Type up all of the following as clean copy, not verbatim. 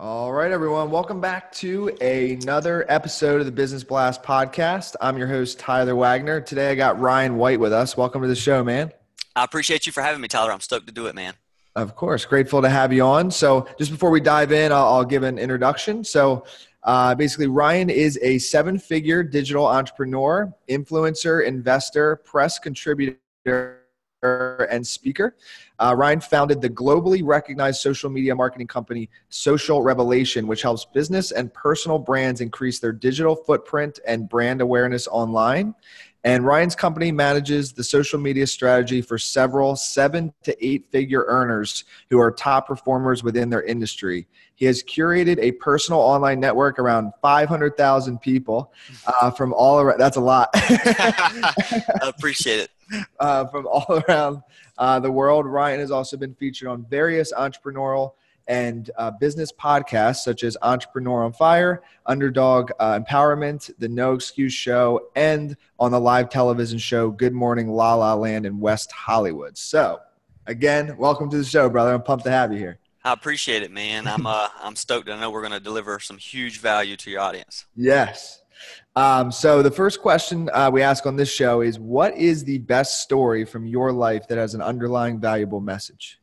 All right, everyone. Welcome back to another episode of the Business Blast podcast. I'm your host, Tyler Wagner. Today I got Ryan White with us. Welcome to the show, man. I appreciate you for having me, Tyler. I'm stoked to do it, man. Of course. Grateful to have you on. So just before we dive in, I'll give an introduction. Basically, Ryan is a seven-figure digital entrepreneur, influencer, investor, press contributor, and speaker. Ryan founded the globally recognized social media marketing company Social Revelation, which helps business and personal brands increase their digital footprint and brand awareness online. And Ryan's company manages the social media strategy for several 7 to 8 figure earners who are top performers within their industry. He has curated a personal online network around 500,000 people from all around. That's a lot. I appreciate it. From all around the world. Ryan has also been featured on various entrepreneurial and business podcasts such as Entrepreneur on Fire, Underdog Empowerment, The No Excuse Show, and on the live television show Good Morning La La Land in West Hollywood. So, again, welcome to the show, brother. I'm pumped to have you here. I appreciate it, man. I'm stoked. I know we're going to deliver some huge value to your audience. Yes. So the first question we ask on this show is, what is the best story from your life that has an underlying valuable message?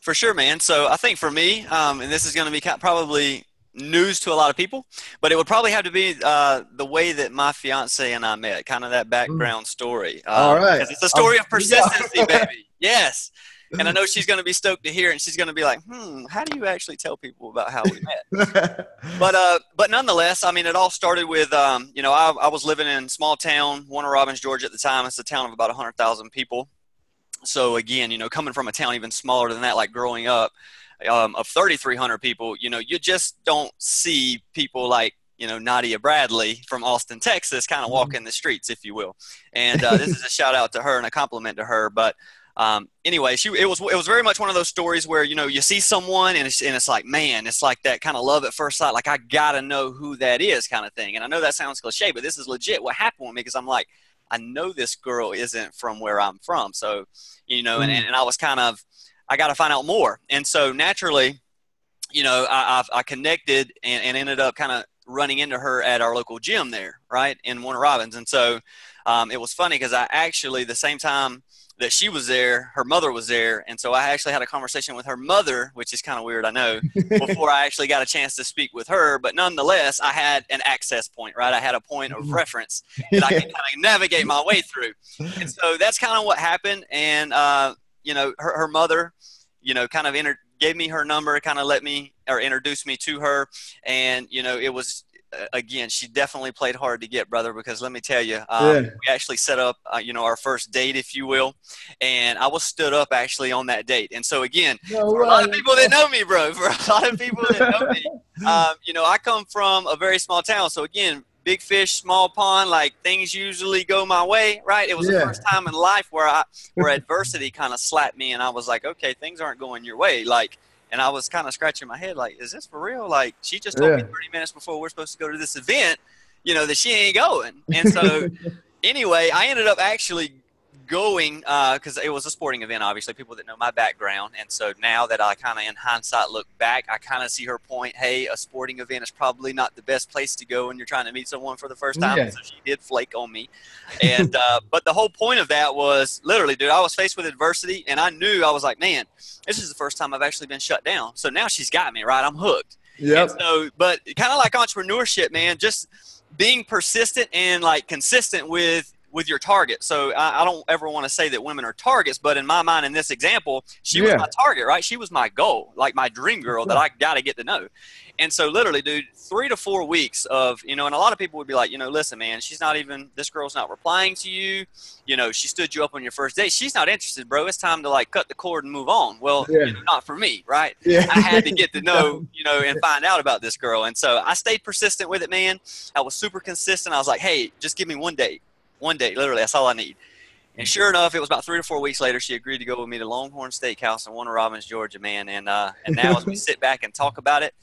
For sure, man. So I think for me, and this is going to be probably news to a lot of people, but it would probably have to be the way that my fiance and I met, kind of that background story. All right. Because it's a story of persistency, baby. Yes. And I know she's going to be stoked to hear it, and she's going to be like, how do you actually tell people about how we met? But nonetheless, I mean, it all started with, I was living in small town, Warner Robins, Georgia at the time. It's a town of about 100,000 people. So again, coming from a town even smaller than that, like growing up of 3,300 people, you just don't see people like, Nadia Bradley from Austin, Texas, kind of walking the streets, if you will. And this is a shout out to her and a compliment to her. But anyway, it was very much one of those stories where, you see someone and it's like, man, it's like that kind of love at first sight. Like, I got to know who that is kind of thing. And I know that sounds cliche, but this is legit what happened with me, because I'm like, I know this girl isn't from where I'm from. So, and I was I got to find out more. And so naturally, I connected and ended up kind of running into her at our local gym there, right, in Warner Robins. And so it was funny because I actually, the same time that she was there, her mother was there. And so I actually had a conversation with her mother, which is kind of weird, I know, before I actually got a chance to speak with her. But nonetheless, I had an access point, right? I had a point of reference that I could kind of navigate my way through. And so that's kind of what happened. And, her mother, kind of gave me her number, kind of introduced me to her. And, it was, again, she definitely played hard to get, brother, because let me tell you, we actually set up, our first date, if you will, and I was stood up actually on that date. And so again, for a lot of people that know me, bro, I come from a very small town. So again, big fish, small pond, like things usually go my way, right? It was the first time in life where adversity kind of slapped me, and I was like, okay, things aren't going your way. And I was kind of scratching my head like, is this for real? Like, she just told me 30 minutes before we're supposed to go to this event, that she ain't going. And so anyway, I ended up actually going because it was a sporting event, obviously, people that know my background. And so now that I kind of, in hindsight, look back, I kind of see her point. Hey, a sporting event is probably not the best place to go when you're trying to meet someone for the first time. Yeah. So she did flake on me. And but the whole point of that was literally, dude, I was faced with adversity, and I knew, I was like, man, this is the first time I've actually been shut down. So now she's got me, right? I'm hooked. Yep. And so, but kind of like entrepreneurship, man, just being persistent and like consistent with your target. So I don't ever want to say that women are targets, but in my mind, in this example, she was my target, right? She was my goal, like my dream girl that I got to get to know. And so literally, dude, 3 to 4 weeks of, and a lot of people would be like, listen, man, this girl's not replying to you. She stood you up on your first date. She's not interested, bro. It's time to like cut the cord and move on. Well, not for me, right? Yeah. I had to get to know, and find out about this girl. And so I stayed persistent with it, man. I was super consistent. I was like, hey, just give me one date. One day, literally, that's all I need. And sure enough, it was about 3 to 4 weeks later, she agreed to go with me to Longhorn Steakhouse in Warner Robins, Georgia, man. And now as we sit back and talk about it,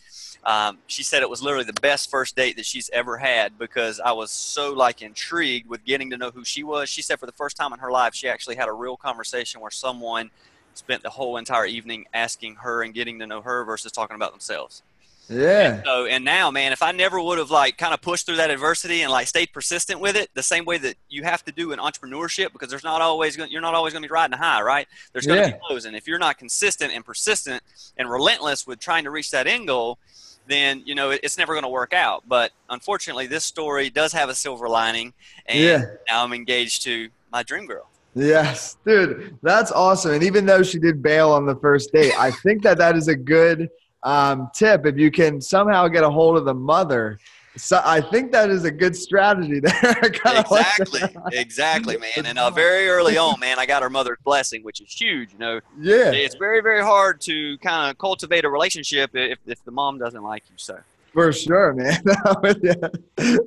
she said it was literally the best first date that she's ever had, because I was so like intrigued with getting to know who she was. She said for the first time in her life, she actually had a real conversation where someone spent the whole entire evening asking her and getting to know her versus talking about themselves. Yeah. And now, man, if I never would have like kind of pushed through that adversity and like stayed persistent with it, the same way that you have to do in entrepreneurship, because you're not always going to be riding a high, right? There's going to be Yeah. lows, and if you're not consistent and persistent and relentless with trying to reach that end goal, then it's never going to work out. But unfortunately, this story does have a silver lining, and Yeah. now I'm engaged to my dream girl. Yes, dude, that's awesome. And even though she did bail on the first date, I think that is a good tip. If you can somehow get a hold of the mother, so I think that is a good strategy there. I kind of like Exactly, man. And very early on, man, I got her mother's blessing, which is huge. Yeah, It's very, very hard to kind of cultivate a relationship if the mom doesn't like you. So. for sure, man.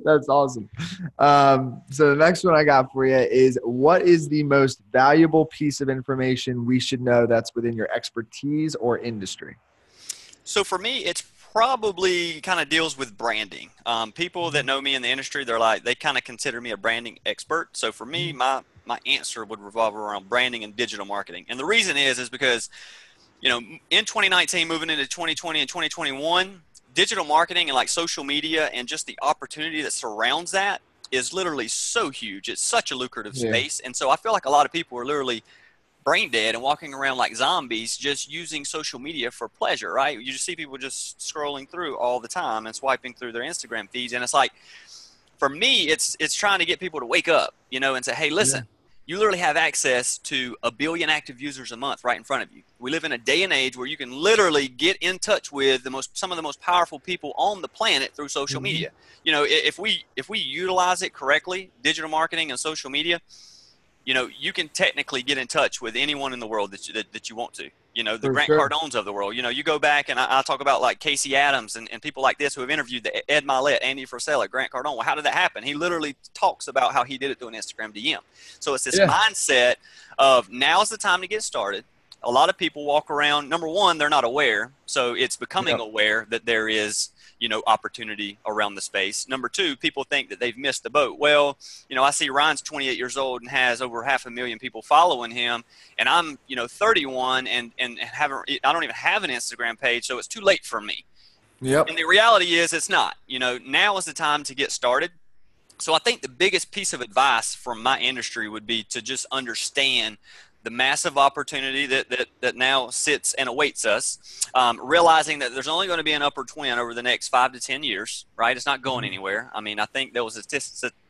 That's awesome. So the next one I got for you is, what is the most valuable piece of information we should know that's within your expertise or industry? So for me, it's probably kind of deals with branding. People that know me in the industry, they kind of consider me a branding expert. So for me, my answer would revolve around branding and digital marketing. And the reason is because, in 2019, moving into 2020 and 2021, digital marketing and like social media and just the opportunity that surrounds that is literally so huge. It's such a lucrative space. And so I feel like a lot of people are literally brain dead and walking around like zombies just using social media for pleasure, right? You just see people just scrolling through all the time and swiping through their Instagram feeds. And it's like, for me, it's trying to get people to wake up, and say, hey, listen, you literally have access to 1 billion active users a month right in front of you. We live in a day and age where you can literally get in touch with some of the most powerful people on the planet through social media. If we utilize it correctly, digital marketing and social media, you can technically get in touch with anyone in the world that you want to. The Grant Cardones of the world. You go back and I talk about like Casey Adams and people like this who have interviewed Ed Mylett, Andy Frisella, Grant Cardone. Well, how did that happen? He literally talks about how he did it through an Instagram DM. So it's this mindset of now's the time to get started. A lot of people walk around, number one, they're not aware. So it's becoming aware that there is opportunity around the space. Number two, people think that they've missed the boat. Well, I see Ryan's 28 years old and has over 500,000 people following him, and I'm, 31 and I don't even have an Instagram page, so it's too late for me. Yep. And the reality is it's not. Now is the time to get started. So I think the biggest piece of advice from my industry would be to just understand the massive opportunity that now sits and awaits us, realizing that there's only going to be an upward trend over the next 5 to 10 years, right? It's not going anywhere. I mean, I think there was a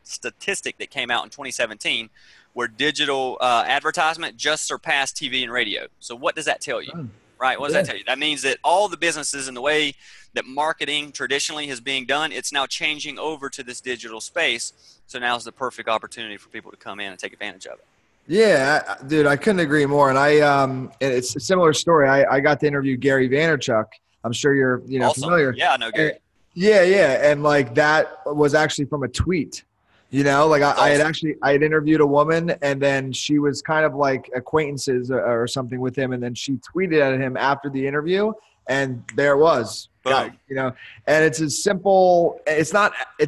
statistic that came out in 2017 where digital advertisement just surpassed TV and radio. So what does that tell you, right? What does that tell you? That means that all the businesses and the way that marketing traditionally is being done, it's now changing over to this digital space. So now is the perfect opportunity for people to come in and take advantage of it. Yeah, dude, I couldn't agree more. And and it's a similar story. I got to interview Gary Vaynerchuk. I'm sure you're, Awesome. familiar. Yeah, I know Gary. And like that was actually from a tweet. Like I had interviewed a woman, and then she was kind of like acquaintances or something with him, and then she tweeted at him after the interview, and there it was. Boom. And it's as simple. It's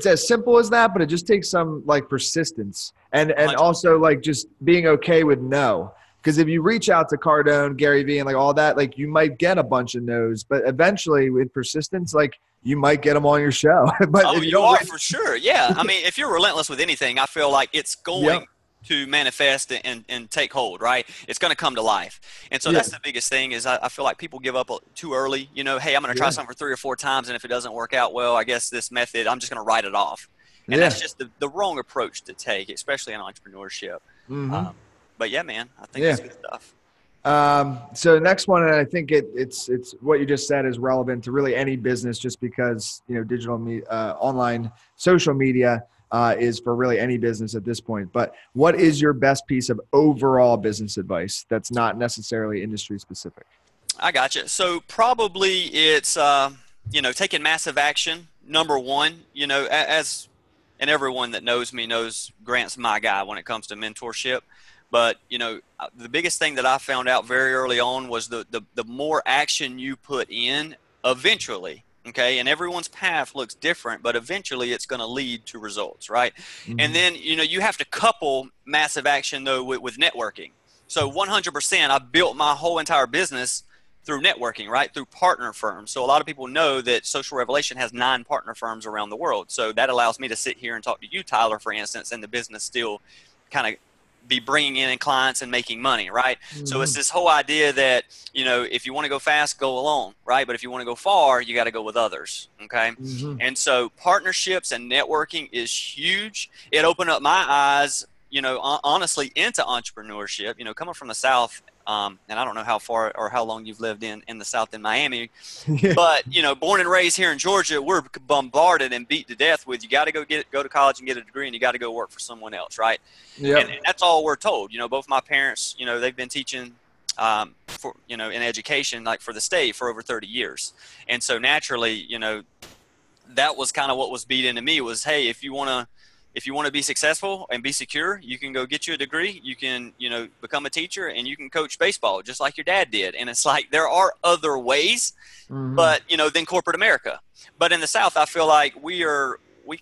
as simple as that, but it just takes some like persistence and also like just being okay with no. Because if you reach out to Cardone, Gary Vee, and like all that, like you might get a bunch of no's, but eventually with persistence, like you might get them on your show. But you are for sure. Yeah. I mean, if you're relentless with anything, I feel like it's going to manifest and take hold, right? It's going to come to life. And so that's the biggest thing is I feel like people give up too early. Hey, I'm going to try something for 3 or 4 times, and if it doesn't work out well, I guess this method, I'm just going to write it off. And that's just the wrong approach to take, especially in entrepreneurship. But yeah, man, I think it's good stuff. So the next one, and I think it's what you just said is relevant to really any business, just because digital online social media is for really any business at this point. But what is your best piece of overall business advice that's not necessarily industry specific? I got you. So probably it's taking massive action. Number one, and everyone that knows me knows Grant's my guy when it comes to mentorship. But, the biggest thing that I found out very early on was the more action you put in eventually, okay, and everyone's path looks different, but eventually it's going to lead to results, right? And then, you have to couple massive action, though, with networking. So 100%, I built my whole entire business through networking, right? Through partner firms. So a lot of people know that Social Revelation has 9 partner firms around the world. So that allows me to sit here and talk to you, Tyler, for instance, and the business still kind of be bringing in clients and making money, right? Mm-hmm. So it's this whole idea that, if you want to go fast, go alone, right? But if you want to go far, you got to go with others, okay? Mm-hmm. And so partnerships and networking is huge. It opened up my eyes, honestly, into entrepreneurship. Coming from the South, and I don't know how far or how long you've lived in the South in Miami, Yeah. but born and raised here in Georgia, we're bombarded and beat to death with, you got to go to college and get a degree, and you got to go work for someone else, right? Yep. And that's all we're told. Both my parents, they've been teaching for in education, like for the state, for over 30 years, and so naturally, that was kind of what was beat into me was, hey, if you want to be successful and be secure, you can go get you a degree, you can become a teacher, and you can coach baseball just like your dad did. And it's like there are other ways, Mm-hmm. but than corporate America. But in the South, I feel like we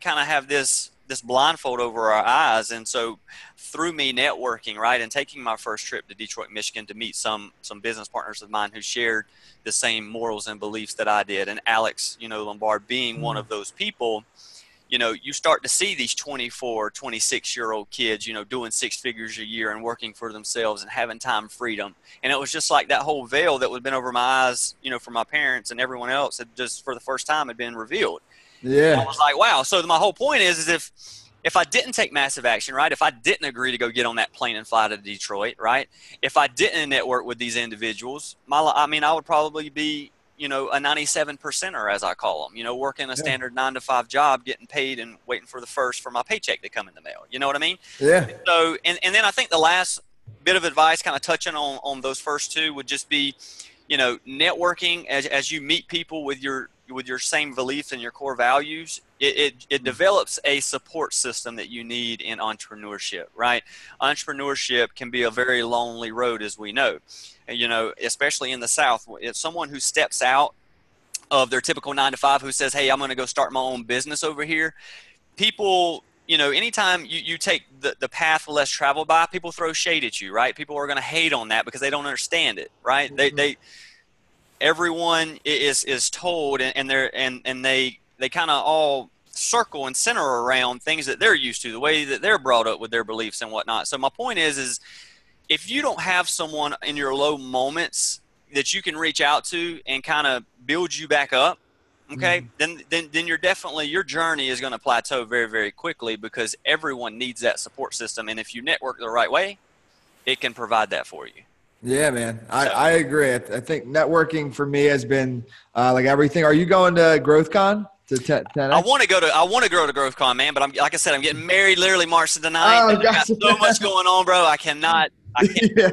kind of have this blindfold over our eyes. And so through me networking, right, and taking my first trip to Detroit, Michigan to meet some business partners of mine who shared the same morals and beliefs that I did, and Alex, Lombard being one of those people, you start to see these 24, 26-year-old kids, doing 6 figures a year and working for themselves and having time freedom. And it was just like that whole veil that had been over my eyes, for my parents and everyone else, had just for the first time had been revealed. Yeah. And I was like, wow. So my whole point is if I didn't take massive action, right? If I didn't agree to go get on that plane and fly to Detroit, right? If I didn't network with these individuals, I would probably be, a 97%er, as I call them, working a standard 9-to-5 job, getting paid and waiting for my paycheck to come in the mail. You know what I mean? Yeah. So, and then I think the last bit of advice, kind of touching on those first two, would just be, networking as you meet people with your same beliefs and your core values. It develops a support system that you need in entrepreneurship, right? Entrepreneurship can be a very lonely road, as we know. Especially in the South, it's someone who steps out of their typical 9-to-5, who says, hey, I'm going to go start my own business over here. People, anytime you take the path less traveled by, people throw shade at you, right? People are going to hate on that because they don't understand it, right? Mm-hmm. Everyone is told, and they kind of all circle and center around things that they're used to, the way that they're brought up with their beliefs and whatnot. So my point is if you don't have someone in your low moments that you can reach out to and kind of build you back up, okay, then you're definitely, your journey is going to plateau very, very quickly, because everyone needs that support system. And if you network the right way, it can provide that for you. Yeah, man. I agree. I think networking for me has been like everything. Are you going to GrowthCon? To 10X? I want to go to GrowthCon, man. But like I said, I'm getting married literally March the 9th. Oh, I got so much going on, bro. I can't yeah.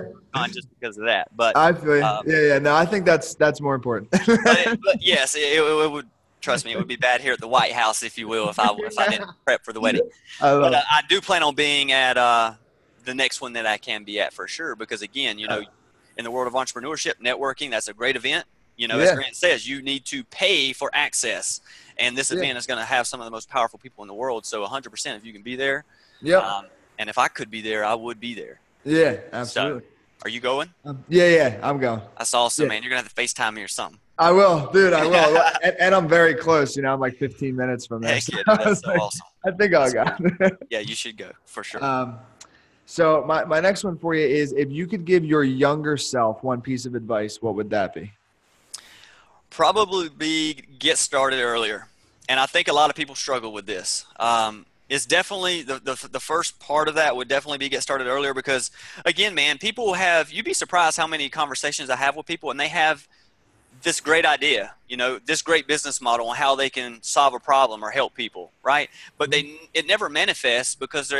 just because of that. But I feel you. Yeah. No, I think that's more important. but yes, it would. Trust me, it would be bad here at the White House, if you will, if I didn't prep for the wedding. But I do plan on being at the next one that I can be at for sure, because again, in the world of entrepreneurship, networking, that's a great event. As Grant says, you need to pay for access, and this event is going to have some of the most powerful people in the world. So 100%, if you can be there, and if I could be there, I would be there. Yeah, absolutely. So, are you going? Yeah, I'm going. That's awesome, man. You're going to have to FaceTime me or something. I will, dude. I will. and I'm very close. I'm like 15 minutes from there. Heck yeah, dude, that's so awesome. I think I'll go. Yeah, you should go for sure. So my next one for you is, if you could give your younger self one piece of advice, what would that be? Probably be get started earlier. And I think a lot of people struggle with this. It's definitely the first part of that would definitely be get started earlier, because again, man, you'd be surprised how many conversations I have with people, and they have this great idea, this great business model on how they can solve a problem or help people, right? But it never manifests because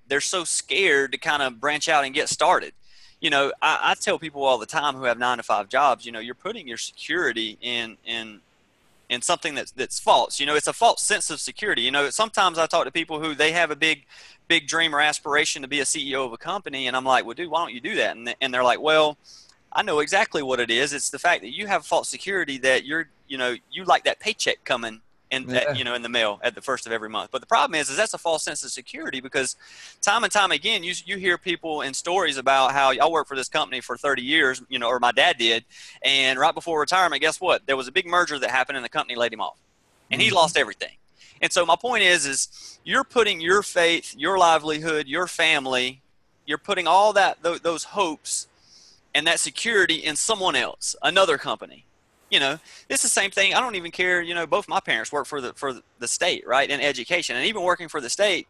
they're so scared to kind of branch out and get started. I tell people all the time who have 9-to-5 jobs, you're putting your security in something that's false. It's a false sense of security. Sometimes I talk to people who they have a big dream or aspiration to be a CEO of a company, and I'm like, well, dude, why don't you do that? And they're like, well, I know exactly what it is. It's the fact that you have false security, that you like that paycheck coming in the mail at the first of every month. But the problem is that's a false sense of security, because time and time again, you hear people in stories about how I worked for this company for 30 years, or my dad did. And right before retirement, guess what? There was a big merger that happened and the company laid him off, and he lost everything. And so my point is you're putting your faith, your livelihood, your family, you're putting all those hopes and that security in someone else, another company. It's the same thing. I don't even care. Both my parents work for the state, right, in education. And even working for the state,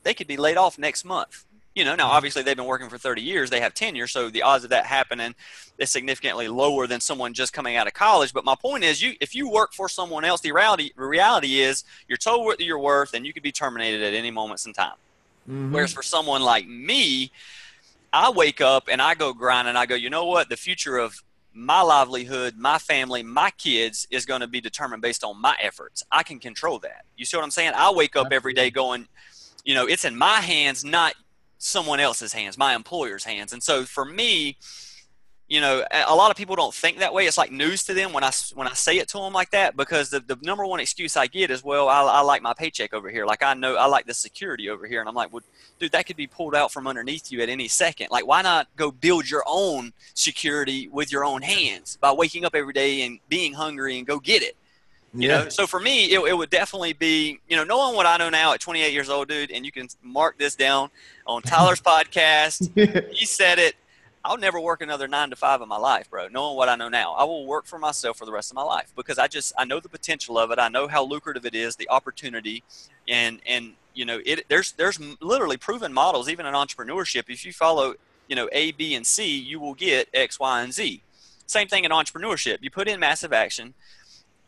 they could be laid off next month. Now obviously they've been working for 30 years. They have tenure, so the odds of that happening is significantly lower than someone just coming out of college. But my point is, if you work for someone else, the reality is you're told what you're worth, and you could be terminated at any moment in time. Whereas for someone like me, I wake up and I go grind, and I go, you know what? The future of my livelihood, my family, my kids is going to be determined based on my efforts. I can control that. You see what I'm saying? I wake up every day going, it's in my hands, not someone else's hands, my employer's hands. And so for me, a lot of people don't think that way. It's like news to them when I say it to them like that, because the number one excuse I get is, well, I like my paycheck over here. Like, I know I like the security over here. And I'm like, well, dude, that could be pulled out from underneath you at any second. Like, why not go build your own security with your own hands by waking up every day and being hungry and go get it? You know, so for me, it would definitely be, knowing what I know now at 28 years old, dude, and you can mark this down on Tyler's podcast. He said it. I'll never work another 9 to 5 in my life, bro. Knowing what I know now, I will work for myself for the rest of my life, because I know the potential of it. I know how lucrative it is, the opportunity, and there's literally proven models, even in entrepreneurship. If you follow, A, B, and C, you will get X, Y, and Z. Same thing in entrepreneurship. You put in massive action.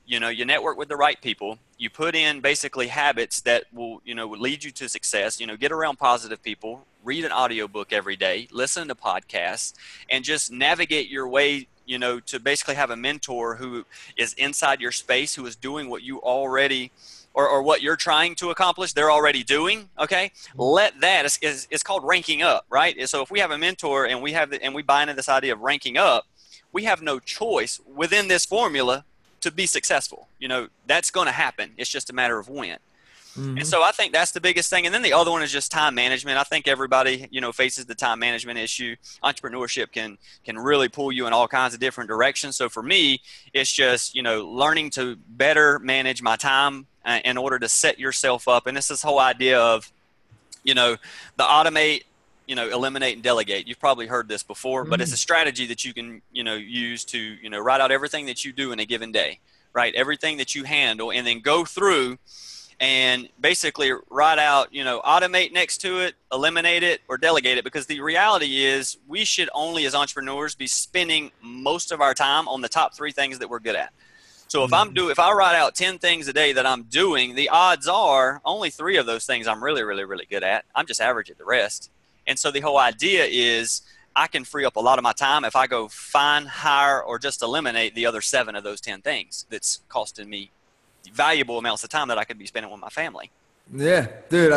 You network with the right people. You put in basically habits that will lead you to success. Get around positive people, read an audiobook every day, listen to podcasts, and just navigate your way, to basically have a mentor who is inside your space, who is doing what you already, or what you're trying to accomplish, they're already doing. Okay. Let that, it's called ranking up, right? So if we have a mentor and we buy into this idea of ranking up, we have no choice within this formula to be successful. That's going to happen. It's just a matter of when. And so I think that's the biggest thing. And then the other one is just time management. I think everybody, faces the time management issue. Entrepreneurship can really pull you in all kinds of different directions. So for me, it's just, learning to better manage my time in order to set yourself up. And it's this whole idea of, the automate, eliminate and delegate. You've probably heard this before, but it's a strategy that you can, use to, write out everything that you do in a given day, right? Everything that you handle, and then go through and basically write out, automate next to it, eliminate it, or delegate it. Because the reality is we should only, as entrepreneurs, be spending most of our time on the top 3 things that we're good at. So if I write out 10 things a day that I'm doing, the odds are only 3 of those things I'm really, really, really good at. I'm just average at the rest. And so the whole idea is I can free up a lot of my time if I go find, hire, or just eliminate the other 7 of those 10 things that's costing me valuable amounts of time that I could be spending with my family. Yeah, dude,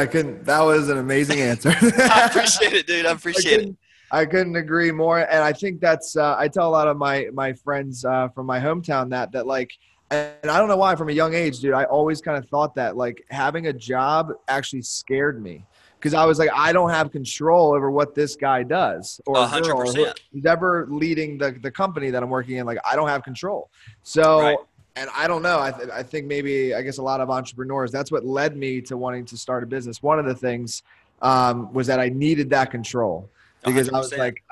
that was an amazing answer. I appreciate it, dude. I appreciate it. I couldn't agree more. And I think that's, I tell a lot of my friends from my hometown that like, and I don't know why, from a young age, dude, I always kind of thought that like having a job actually scared me. Because I was like, I don't have control over what this guy does, or 100%. Who's ever leading the company that I'm working in. Like, I don't have control. So, right. And I don't know. I think maybe, I guess a lot of entrepreneurs, that's what led me to wanting to start a business. One of the things was that I needed that control. Because 100%. I was like,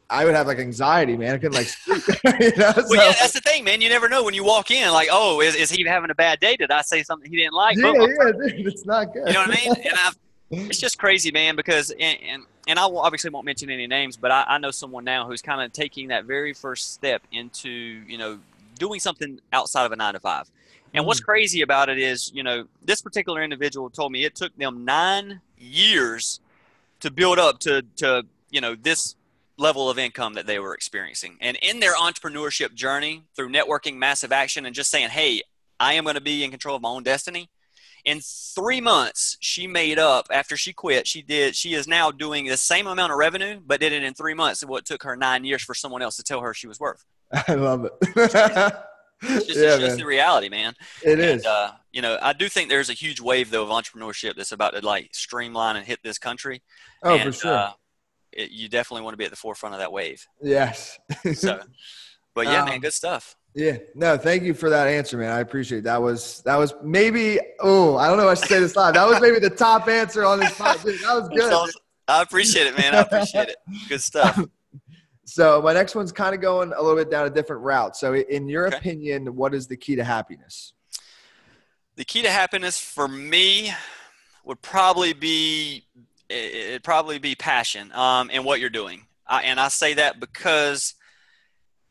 I would have like anxiety, man. I couldn't like sleep. Well, yeah, that's the thing, man. You never know when you walk in, like, oh, is he having a bad day? Did I say something he didn't like? Yeah, dude, it's not good. You know what I mean? And it's just crazy, man, because, and I obviously won't mention any names, but I know someone now who's kind of taking that very first step into, doing something outside of a 9 to 5. And what's crazy about it is, this particular individual told me it took them 9 years to build up to this level of income that they were experiencing. And in their entrepreneurship journey, through networking, massive action, and just saying, hey, I am going to be in control of my own destiny. In 3 months, she made up, after she quit, she is now doing the same amount of revenue, but did it in 3 months of what took her 9 years for someone else to tell her she was worth. I love it. It's just, Yeah, it's just man. the reality, man. It And, is. you know, I do think there's a huge wave though of entrepreneurship that's about to like streamline and hit this country. Oh, for And, sure. you definitely want to be at the forefront of that wave. Yes. So, but yeah, man, um, good stuff. yeah. No, thank you for that answer, man. I appreciate it. That was maybe, oh, I don't know if I should say this live. That was maybe the top answer on this podcast. Dude, that was That's good. awesome. I appreciate it, man. I appreciate it. Good stuff. So my next one's kind of going a little bit down a different route. So in your Okay. opinion, what is the key to happiness? The key to happiness for me would probably be it'd probably be passion in what you're doing. And I say that because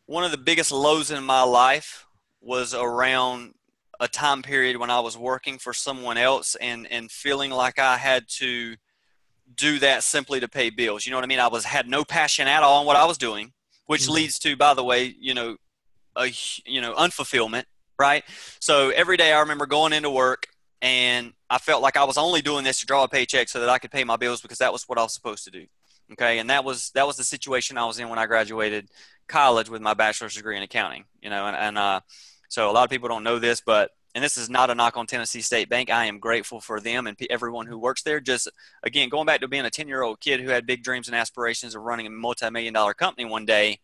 one of the biggest lows in my life was around a time period when I was working for someone else and feeling like I had to do that simply to pay bills. You know what I mean? Had no passion at all in what I was doing, which leads to, by the way, unfulfillment, right? So every day I remember going into work and I felt like I was only doing this to draw a paycheck so that I could pay my bills because that was what I was supposed to do. Okay. And that was the situation I was in when I graduated college with my bachelor's degree in accounting, so a lot of people don't know this, and this is not a knock on Tennessee State Bank. I am grateful for them and everyone who works there. Just, again, going back to being a 10-year-old kid who had big dreams and aspirations of running a multi-million-dollar company one day,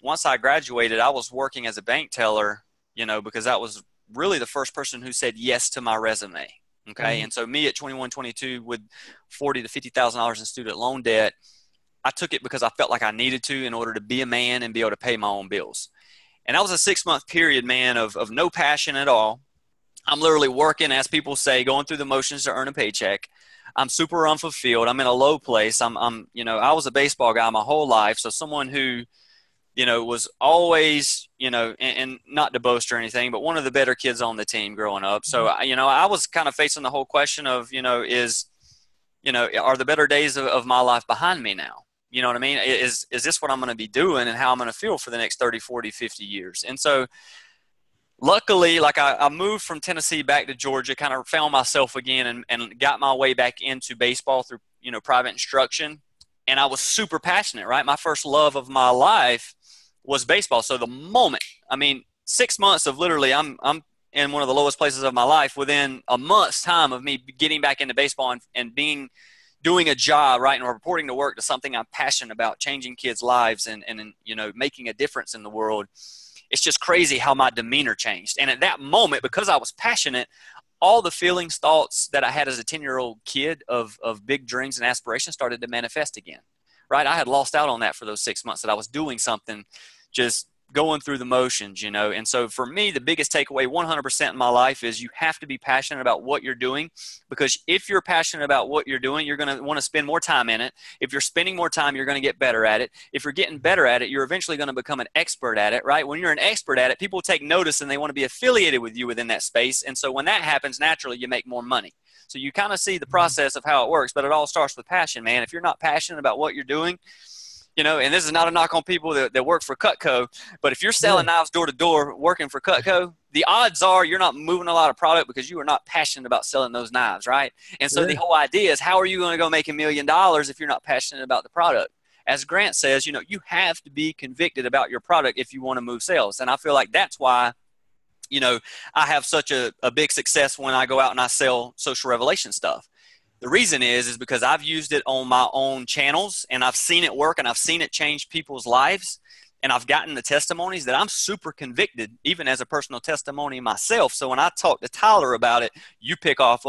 once I graduated, I was working as a bank teller, because that was really the first person who said yes to my resume. Okay. And so me at 21, 22 with $40,000 to $50,000 in student loan debt, I took it because I felt like I needed to in order to be a man and be able to pay my own bills. And that was a 6-month period, man, of no passion at all. I'm literally working, as people say, going through the motions to earn a paycheck. I'm super unfulfilled. I'm in a low place. I was a baseball guy my whole life. So someone who, was always, and not to boast or anything, but one of the better kids on the team growing up. So, I was kind of facing the whole question of, are the better days of my life behind me now? You know what I mean? Is this what I'm going to be doing and how I'm going to feel for the next 30, 40, 50 years? And so luckily, like I moved from Tennessee back to Georgia, kind of found myself again and got my way back into baseball through, private instruction. And I was super passionate, right? My first love of my life was baseball. So the moment, 6 months of literally I'm in one of the lowest places of my life within a month's time of me getting back into baseball and doing a job, right, and reporting to work to something I'm passionate about, changing kids' lives and making a difference in the world. It's just crazy how my demeanor changed. And at that moment, because I was passionate, all the feelings, thoughts that I had as a 10-year-old kid of big dreams and aspirations started to manifest again, right? I had lost out on that for those 6 months that I was doing something, just going through the motions, And so for me, the biggest takeaway 100% in my life is you have to be passionate about what you're doing, because if you're passionate about what you're doing, you're going to want to spend more time in it. If you're spending more time, you're going to get better at it. If you're getting better at it, you're eventually going to become an expert at it, right? When you're an expert at it, people take notice and they want to be affiliated with you within that space. And so when that happens, naturally, you make more money. So you kind of see the process of how it works, but it all starts with passion, man. If you're not passionate about what you're doing, and this is not a knock on people that work for Cutco, but if you're selling knives door to door working for Cutco, the odds are you're not moving a lot of product because you are not passionate about selling those knives, right? And so the whole idea is, how are you going to go make $1 million if you're not passionate about the product? As Grant says, you have to be convicted about your product if you want to move sales. And I feel like that's why, I have such a big success when I go out and I sell social revelation stuff. The reason is because I've used it on my own channels and I've seen it work and I've seen it change people's lives. And I've gotten the testimonies that I'm super convicted, even as a personal testimony myself. So when I talk to Tyler about it, you pick up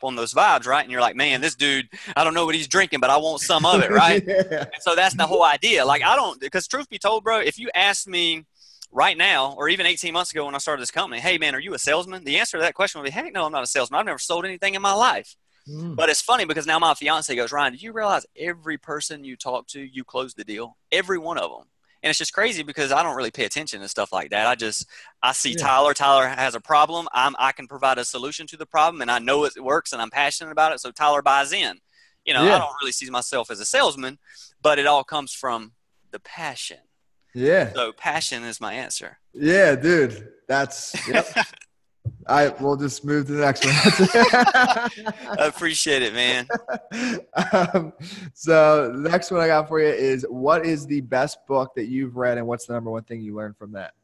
on those vibes, right? And you're like, man, this dude, I don't know what he's drinking, but I want some of it, right? And so that's the whole idea. Like, because truth be told, bro, if you asked me right now, or even 18 months ago when I started this company, hey man, are you a salesman? The answer to that question would be, heck no, I'm not a salesman. I've never sold anything in my life. But it's funny because now my fiance goes, Ryan, did you realize every person you talk to, you close the deal? Every one of them. And it's just crazy because I don't really pay attention to stuff like that. I see Tyler has a problem. I can provide a solution to the problem and I know it works and I'm passionate about it. So Tyler buys in. I don't really see myself as a salesman, but it all comes from the passion. Yeah. So passion is my answer. Yeah, dude. Yep. We'll just move to the next one. I appreciate it, man. So the next one I got for you is, what is the best book that you've read and what's the number one thing you learned from that?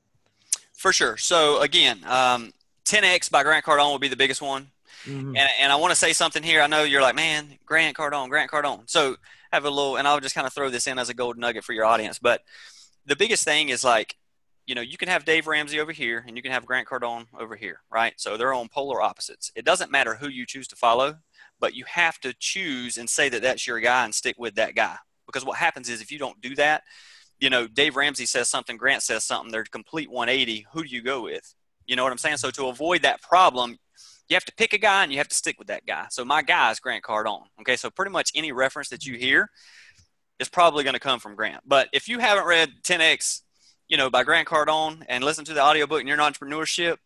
For sure. So again, 10X by Grant Cardone will be the biggest one. Mm-hmm. And I want to say something here. I know you're like, man, Grant Cardone. So have a little, and I'll just kind of throw this in as a gold nugget for your audience. But the biggest thing is like, you can have Dave Ramsey over here and you can have Grant Cardone over here, right? So they're on polar opposites. It doesn't matter who you choose to follow, but you have to choose and say that that's your guy and stick with that guy. Because what happens is if you don't do that, Dave Ramsey says something, Grant says something, they're complete 180. Who do you go with? You know what I'm saying? So to avoid that problem, you have to pick a guy and you have to stick with that guy. So my guy is Grant Cardone. Okay, so pretty much any reference that you hear is probably going to come from Grant. But if you haven't read 10X, by Grant Cardone and listen to the audiobook and you're in entrepreneurship,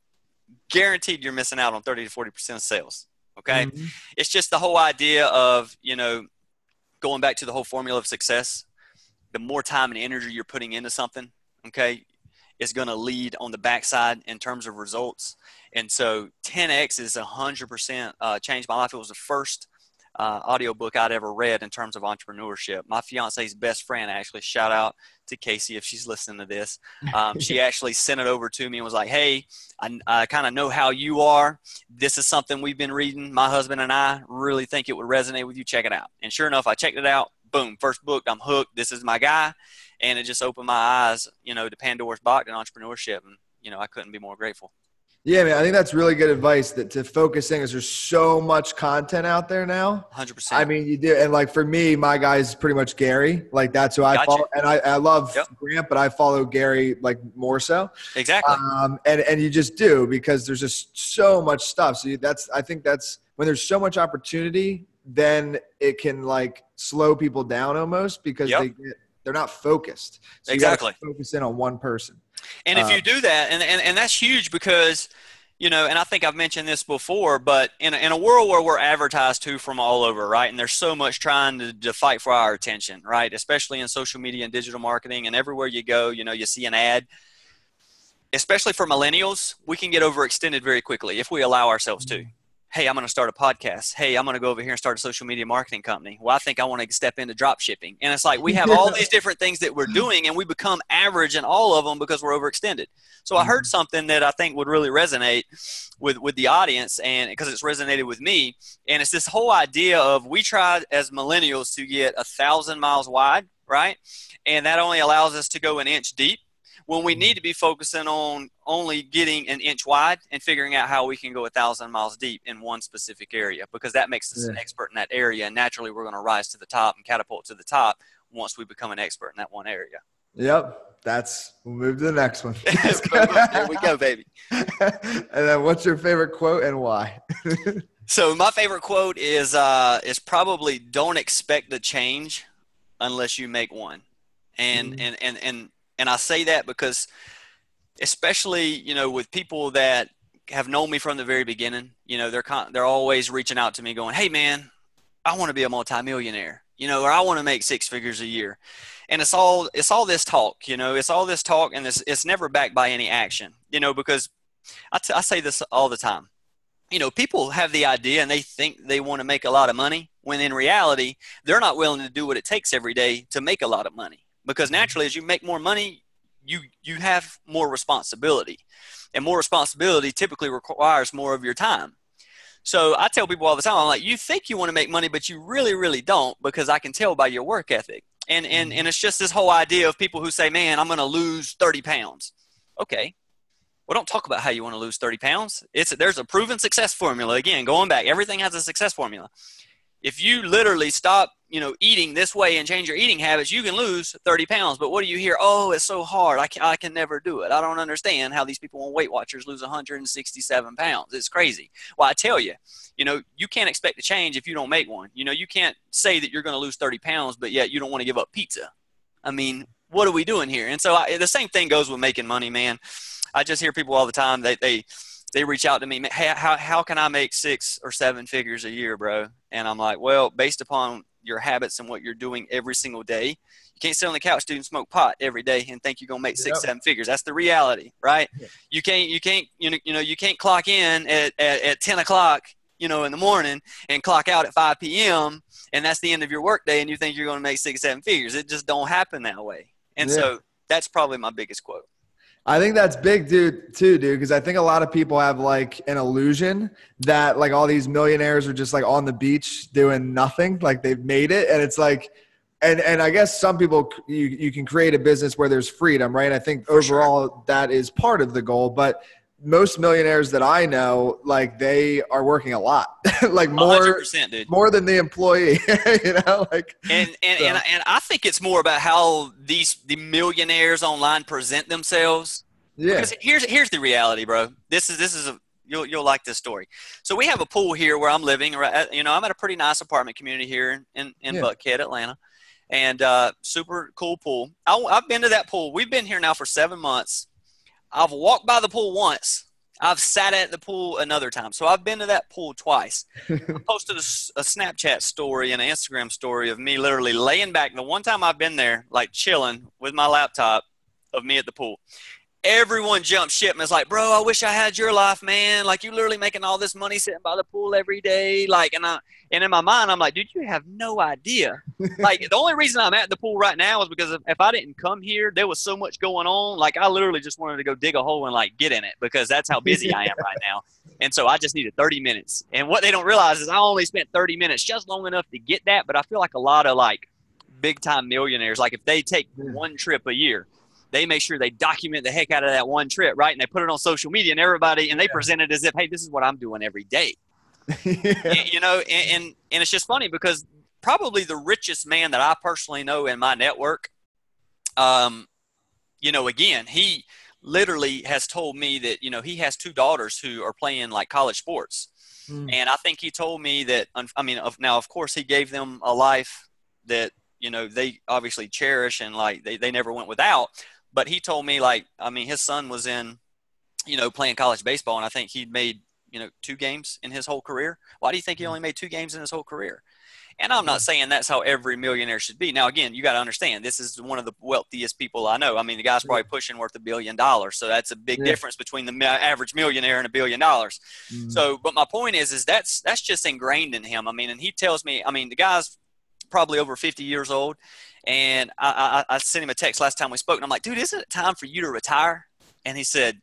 guaranteed you're missing out on 30 to 40% of sales. Okay, Mm-hmm. it's just the whole idea of going back to the whole formula of success. The more time and energy you're putting into something, okay, is going to lead on the backside in terms of results. And so 10X is 100% changed my life. It was the first audiobook I'd ever read in terms of entrepreneurship. My fiance's best friend, actually, shout out to Casey if she's listening to this. She actually sent it over to me and was like, hey, I kind of know how you are. This is something we've been reading. My husband and I really think it would resonate with you. Check it out. And sure enough, I checked it out. Boom, first book, I'm hooked. This is my guy. And it just opened my eyes, to Pandora's box and entrepreneurship. And, I couldn't be more grateful. Yeah, man, I think that's really good advice that to focus in because there's so much content out there now. 100%. I mean, you do. And like for me, my guy's pretty much Gary. Like that's who I Gotcha. follow. And I love Grant, but I follow Gary like more so. Exactly. And you just do because there's just so much stuff. So I think that's when there's so much opportunity, then it can like slow people down almost because they're not focused. So exactly. You gotta focus in on one person. And if you do that, and that's huge because, and I think I've mentioned this before, but in a world where we're advertised to from all over, right? And there's so much trying to fight for our attention, right? Especially in social media and digital marketing and everywhere you go, you see an ad. Especially for millennials, we can get overextended very quickly if we allow ourselves to. Hey, I'm going to start a podcast. Hey, I'm going to go over here and start a social media marketing company. Well, I think I want to step into drop shipping. And it's like we have all these different things that we're doing and we become average in all of them because we're overextended. So I heard something that I think would really resonate with the audience and because it's resonated with me. And it's this whole idea of we try as millennials to get 1,000 miles wide, right? And that only allows us to go an inch deep. When we need to be focusing on only getting an inch wide and figuring out how we can go 1,000 miles deep in one specific area because that makes us an expert in that area. And naturally, we're going to rise to the top and catapult to the top once we become an expert in that one area. Yep. We'll move to the next one. There we go, baby. And then what's your favorite quote and why? So my favorite quote is probably don't expect the change unless you make one. And I say that because especially, with people that have known me from the very beginning, they're always reaching out to me going, hey man, I want to be a multimillionaire, or I want to make 6 figures a year. And it's all this talk, it's all this talk and it's never backed by any action, because I say this all the time. People have the idea and they think they want to make a lot of money when in reality, they're not willing to do what it takes every day to make a lot of money. Because naturally, as you make more money, you have more responsibility. And more responsibility typically requires more of your time. So I tell people all the time, I'm like, you think you want to make money, but you really, really don't because I can tell by your work ethic. And it's just this whole idea of people who say, man, I'm going to lose 30 pounds. Okay. Well, don't talk about how you want to lose 30 pounds. There's a proven success formula. Again, going back, everything has a success formula. If you literally stop, eating this way and change your eating habits, you can lose 30 pounds. But what do you hear? Oh, it's so hard. I can never do it. I don't understand how these people on Weight Watchers lose 167 pounds. It's crazy. Well, I tell you, you can't expect to change if you don't make one. You can't say that you're going to lose 30 pounds, but yet you don't want to give up pizza. I mean, what are we doing here? And so the same thing goes with making money, man. I just hear people all the time. They reach out to me, hey, how can I make 6 or 7 figures a year, bro? And I'm like, well, based upon your habits and what you're doing every single day, you can't sit on the couch and smoke pot every day and think you're going to make 6, 7 figures. That's the reality, right? Yeah. You can't clock in at 10 o'clock, in the morning and clock out at 5 p.m. and that's the end of your work day and you think you're going to make 6, 7 figures. It just don't happen that way. And so that's probably my biggest quote. I think that's big, dude, because I think a lot of people have like an illusion that like all these millionaires are just like on the beach doing nothing, like they've made it. And it's like, and I guess some people, you can create a business where there's freedom, right? I think For sure. overall that is part of the goal, but most millionaires that I know, like they are working a lot, like 100%, dude. more than the employee, like. And I think it's more about how the millionaires online present themselves. Yeah. Because here's the reality, bro. This is you'll like this story. So we have a pool here where I'm living. I'm at a pretty nice apartment community here in Buckhead, Atlanta, and super cool pool. I've been to that pool. We've been here now for 7 months. I've walked by the pool once. I've sat at the pool another time. So I've been to that pool twice. I posted a Snapchat story and an Instagram story of me literally laying back. The one time I've been there, like chilling with my laptop of me at the pool. Everyone jumped ship and was like, bro, I wish I had your life, man. Like, you literally making all this money sitting by the pool every day. Like, and in my mind, I'm like, dude, you have no idea. Like, the only reason I'm at the pool right now is because if I didn't come here, there was so much going on. Like, I literally just wanted to go dig a hole and, like, get in it because that's how busy I am right now. And so I just needed 30 minutes. And what they don't realize is I only spent 30 minutes just long enough to get that. But I feel like a lot of, like, big-time millionaires, like, if they take one trip a year, they make sure they document the heck out of that one trip, right? And they put it on social media and they present it as if, hey, this is what I'm doing every day. And it's just funny because probably the richest man that I personally know in my network, again, he literally has told me that, he has 2 daughters who are playing like college sports. And I think he told me that, now, of course, he gave them a life that, they obviously cherish and like they never went without. But he told me, his son was in, playing college baseball, and I think he'd made, 2 games in his whole career. Why do you think he only made 2 games in his whole career? And I'm not saying that's how every millionaire should be. Now, again, you got to understand, this is one of the wealthiest people I know. I mean, the guy's probably pushing worth $1 billion. So that's a big difference between the average millionaire and $1 billion. So, but my point is that's just ingrained in him. I mean, and he tells me, the guy's probably over 50 years old. And I sent him a text last time we spoke, and I'm like, dude, isn't it time for you to retire? And he said,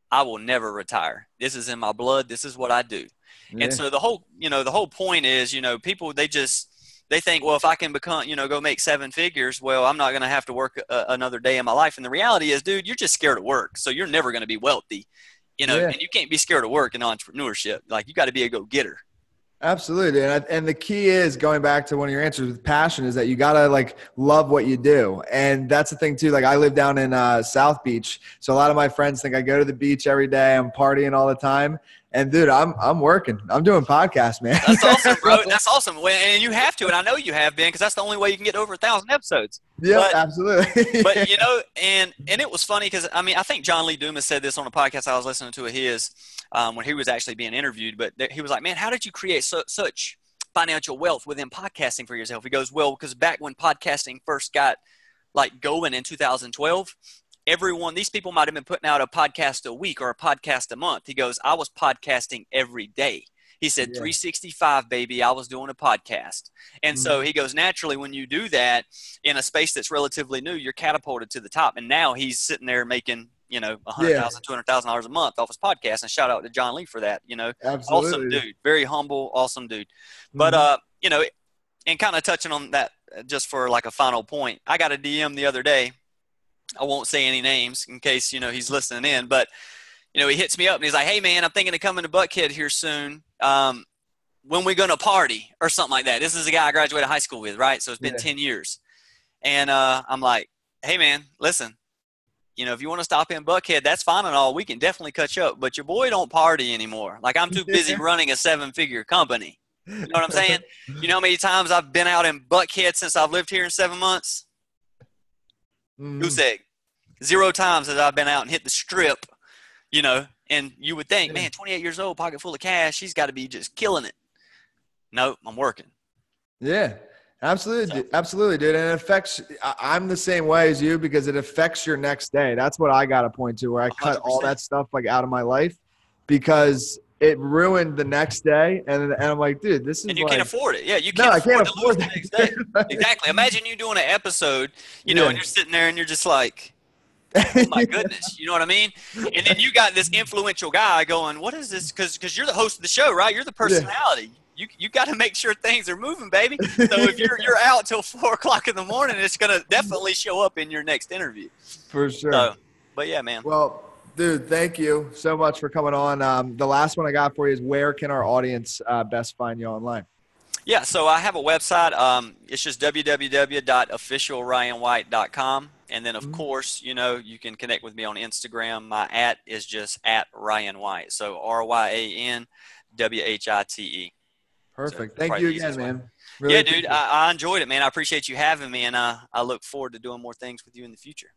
I will never retire. This is in my blood. This is what I do. Yeah. And so the whole point is, people, they think, well, if I can become, go make 7 figures, well, I'm not going to have to work another day in my life. And the reality is, dude, you're just scared of work. So you're never going to be wealthy, and you can't be scared of work in entrepreneurship. Like, you got to be a go-getter. Absolutely. And the key is, going back to one of your answers with passion, is that you got to like love what you do. And that's the thing too. Like, I live down in South Beach. So a lot of my friends think I go to the beach every day. I'm partying all the time. And dude, I'm working. I'm doing podcasts, man. That's awesome, bro. That's awesome. And you have to, and I know you have been, because that's the only way you can get over 1,000 episodes. Yeah, absolutely. But and it was funny because I think John Lee Dumas said this on a podcast I was listening to of his when he was actually being interviewed. But he was like, "Man, how did you create such financial wealth within podcasting for yourself?" He goes, "Well, because back when podcasting first got like going in 2012." These people might have been putting out a podcast a week or a podcast a month. He goes, I was podcasting every day. He said, 365, baby, I was doing a podcast. And so he goes, naturally, when you do that in a space that's relatively new, you're catapulted to the top. And now he's sitting there making, $100,000, $200,000 a month off his podcast. And shout out to John Lee for that, Absolutely. Awesome dude, very humble, awesome dude. But, and kind of touching on that just for like a final point, I got a DM the other day. I won't say any names in case, he's listening in, but, he hits me up and he's like, hey man, I'm thinking of coming to Buckhead here soon. When we going to party or something like that. This is a guy I graduated high school with, right? So it's been 10 years. And I'm like, hey man, listen, if you want to stop in Buckhead, that's fine and all. We can definitely catch up, but your boy don't party anymore. Like, I'm too busy running a 7-figure company. You know what I'm saying? You know how many times I've been out in Buckhead since I've lived here in 7 months? Goose egg. 0 times that I've been out and hit the strip, and you would think, man, 28 years old, pocket full of cash, he's got to be just killing it. No, I'm working. Yeah, absolutely. Absolutely, dude. And it affects, I'm the same way as you, because it affects your next day. That's what I got to point to, where I cut 100%. All that stuff like out of my life, because it ruined the next day. And I'm like, dude, this is, and you like, can't afford it. Yeah, you can't afford the next day. Exactly. Imagine you doing an episode, and you're sitting there and you're just like, Oh my goodness. You know what I mean? And then you got this influential guy going, what is this? Cause you're the host of the show, right? You're the Yeah. personality. You got to make sure things are moving, baby. So if you're out till 4 o'clock in the morning, it's going to definitely show up in your next interview. For sure. So, but yeah, man. Well, dude, thank you so much for coming on. The last one I got for you is, where can our audience best find you online? Yeah, so I have a website. It's just www.officialryanwhite.com. And then, of course, you know, you can connect with me on Instagram. My @ is just @RyanWhite. So RyanWhite. Perfect. So Thank probably you the again, easiest way. man. Really Yeah, dude, I enjoyed it, man. I appreciate you having me, and I look forward to doing more things with you in the future.